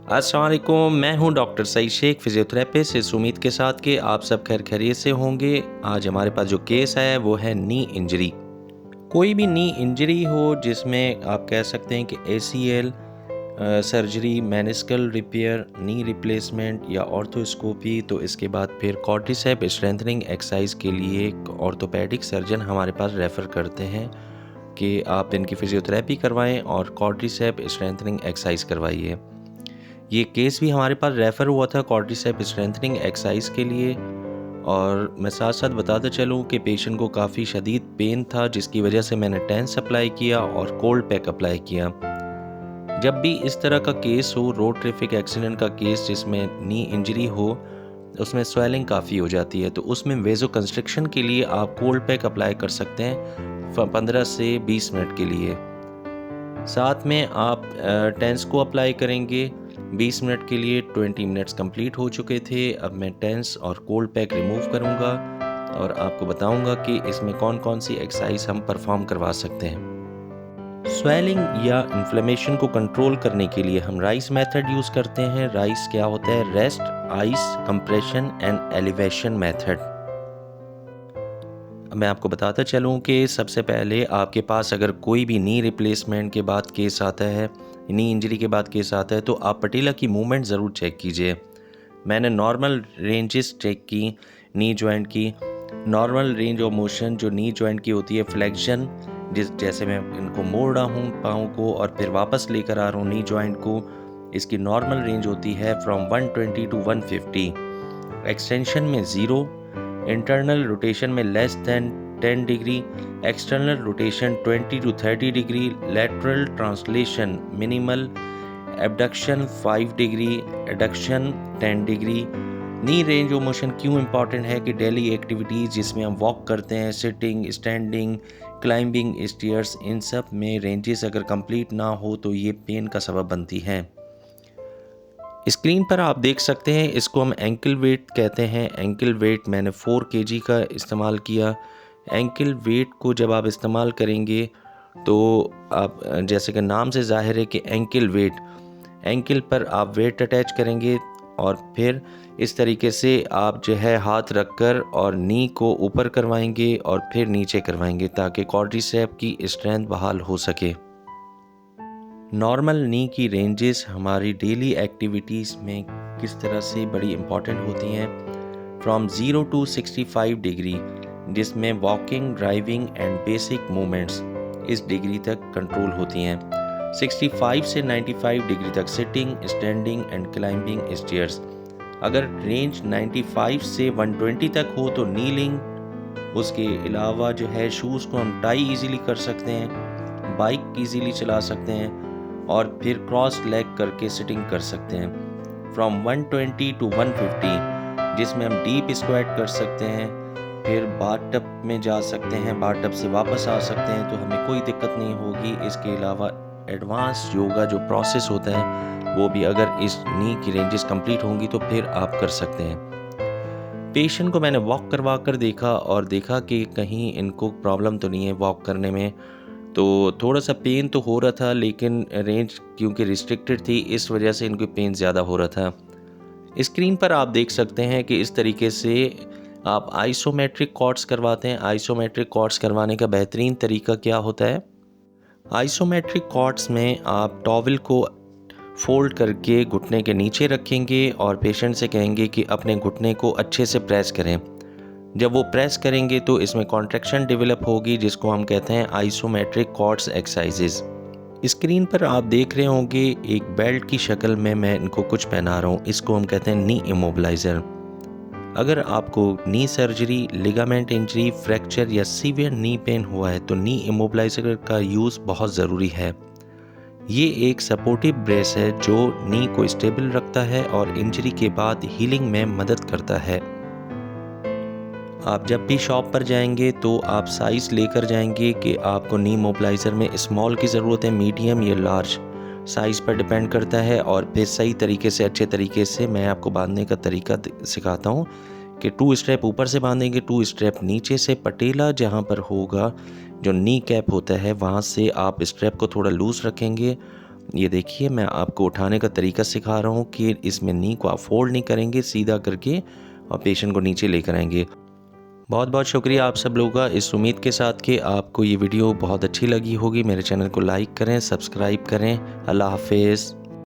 अस्सलाम वालेकुम, मैं हूं डॉक्टर सईद शेख, फिजियोथेरेपिस्ट। इस उम्मीद के साथ कि आप सब खैर खैरियत से होंगे। आज हमारे पास जो केस है वो है नी इंजरी। कोई भी नी इंजरी हो जिसमें आप कह सकते हैं कि ACL surgery, meniscal repair, knee replacement या ऑर्थोस्कोपी, तो इसके बाद फिर क्वाड्रिसेप स्ट्रेंथनिंग एक्सरसाइज के लिए ऑर्थोपेडिक सर्जन हमारे पास रेफ़र करते हैं कि आप इनकी फिजियोथेरेपी करवाएं और क्वाड्रिसेप स्ट्रेंथनिंग एक्सरसाइज करवाइए। ये केस भी हमारे पास रेफ़र हुआ था क्वाड्रिसेप स्ट्रेंथनिंग एक्सरसाइज के लिए, और मैं साथ साथ बताता चलूँ कि पेशेंट को काफ़ी शदीद पेन था, जिसकी वजह से मैंने टेंस अप्लाई किया और कोल्ड पैक अप्लाई किया। जब भी इस तरह का केस हो, रोड ट्रैफिक एक्सीडेंट का केस जिसमें नी इंजरी हो, उसमें स्वेलिंग काफ़ी हो जाती है, तो उसमें वेजो कंस्ट्रिक्शन के लिए आप कोल्ड पैक अप्लाई कर सकते हैं 15 से 20 मिनट के लिए। साथ में आप टेंस को अप्लाई करेंगे 20 मिनट के लिए। 20 मिनट्स कंप्लीट हो चुके थे। अब मैं टेंस और कोल्ड पैक रिमूव करूंगा और आपको बताऊंगा कि इसमें कौन कौन सी एक्सरसाइज हम परफॉर्म करवा सकते हैं। स्वेलिंग या इन्फ्लेमेशन को कंट्रोल करने के लिए हम राइस मेथड यूज़ करते हैं। राइस क्या होता है? Rest, ice, compression and elevation method. मैं आपको बताता चलूँ कि सबसे पहले आपके पास अगर कोई भी नी रिप्लेसमेंट के बाद केस आता है, नी इंजरी के बाद केस आता है, तो आप पटेला की मूवमेंट ज़रूर चेक कीजिए। मैंने नॉर्मल रेंजेस चेक की नी जॉइंट की। नॉर्मल रेंज ऑफ मोशन जो नी जॉइंट की होती है, फ्लेक्शन, जैसे मैं इनको मोड़ रहा हूँ पाँव को और फिर वापस लेकर आ रहा हूँ नी जॉइंट को, इसकी नॉर्मल रेंज होती है फ्रॉम 120 टू 150। एक्सटेंशन में 0, इंटरनल रोटेशन में less than 10 degree, external rotation 20 to 30 degree, lateral translation minimal, abduction 5 degree, adduction 10 degree. Knee range of motion क्यों इंपॉर्टेंट है कि डेली एक्टिविटीज़ जिसमें हम वॉक करते हैं, सिटिंग, स्टैंडिंग, क्लाइंबिंग स्टेयर्स, इन सब में रेंजेस अगर कंप्लीट ना हो तो ये पेन का सबब बनती हैं। स्क्रीन पर आप देख सकते हैं, इसको हम एंकल वेट कहते हैं। एंकल वेट मैंने 4 kg का इस्तेमाल किया। एंकल वेट को जब आप इस्तेमाल करेंगे तो आप, जैसे कि नाम से ज़ाहिर है कि एंकल वेट, एंकल पर आप वेट अटैच करेंगे और फिर इस तरीके से आप जो है हाथ रखकर और नी को ऊपर करवाएंगे और फिर नीचे करवाएंगे ताकि क्वाड्रिसेप की स्ट्रेंथ बहाल हो सके। नॉर्मल नी की रेंजेस हमारी डेली एक्टिविटीज़ में किस तरह से बड़ी इम्पॉर्टेंट होती हैं। फ्रॉम 0 टू 65 डिग्री, जिसमें walking, driving and basic movements इस डिग्री तक कंट्रोल होती हैं। 65 से 95 डिग्री तक sitting, standing and climbing stairs. अगर रेंज 95 से 120 तक हो तो नीलिंग। उसके अलावा जो है शूज़ को हम टाई इजीली कर सकते हैं, बाइक इजीली चला सकते हैं और फिर क्रॉस लेग करके सिटिंग कर सकते हैं। फ्रॉम 120 टू 150, जिसमें हम डीप स्क्वाट कर सकते हैं, फिर बाथटब में जा सकते हैं, बाथटब से वापस आ सकते हैं, तो हमें कोई दिक्कत नहीं होगी। इसके अलावा एडवांस योगा जो प्रोसेस होता है वो भी अगर इस नी की रेंजेस कंप्लीट होंगी तो फिर आप कर सकते हैं। पेशेंट को मैंने वॉक करवा कर देखा और देखा कि कहीं इनको प्रॉब्लम तो नहीं है वॉक करने में। तो थोड़ा सा पेन तो हो रहा था, लेकिन रेंज क्योंकि रिस्ट्रिक्टेड थी इस वजह से इनको पेन ज़्यादा हो रहा था। स्क्रीन पर आप देख सकते हैं कि इस तरीके से आप आइसोमेट्रिक कॉर्ड्स करवाते हैं। आइसोमेट्रिक कॉर्ड्स करवाने का बेहतरीन तरीका क्या होता है? आइसोमेट्रिक कॉर्ड्स में आप टॉवल को फोल्ड करके घुटने के नीचे रखेंगे और पेशेंट से कहेंगे कि अपने घुटने को अच्छे से प्रेस करें। जब वो प्रेस करेंगे तो इसमें कॉन्ट्रैक्शन डेवलप होगी, जिसको हम कहते हैं आइसोमेट्रिक कॉर्ड्स एक्सरसाइजेज। स्क्रीन पर आप देख रहे होंगे एक बेल्ट की शक्ल में मैं इनको कुछ पहना रहा हूँ, इसको हम कहते हैं नी इमोबिलाइज़र। अगर आपको नी सर्जरी, लिगामेंट इंजरी, फ्रैक्चर या सीवियर नी पेन हुआ है तो नी इमोबिलाइज़र का यूज़ बहुत ज़रूरी है। ये एक सपोर्टिव ब्रेस है जो नी को स्टेबल रखता है और इंजरी के बाद हीलिंग में मदद करता है। आप जब भी शॉप पर जाएंगे तो आप साइज़ लेकर जाएंगे कि आपको नी मोबिलाइज़र में स्मॉल की ज़रूरत है, मीडियम या लार्ज, साइज़ पर डिपेंड करता है। और फिर सही तरीके से, अच्छे तरीके से मैं आपको बांधने का तरीका सिखाता हूँ कि 2 स्ट्रैप ऊपर से बांधेंगे, 2 स्ट्रैप नीचे से। पटेला जहाँ पर होगा, जो नी कैप होता है, वहाँ से आप स्ट्रैप को थोड़ा लूज़ रखेंगे ये देखिए मैं आपको उठाने का तरीका सिखा रहा हूँ कि इसमें नी को आप फोल्ड नहीं करेंगे, सीधा करके और पेशेंट को नीचे लेकर आएंगे। बहुत बहुत शुक्रिया आप सब लोगों का, इस उम्मीद के साथ कि आपको ये वीडियो बहुत अच्छी लगी होगी। मेरे चैनल को लाइक करें, सब्सक्राइब करें। अल्लाह हाफिज़।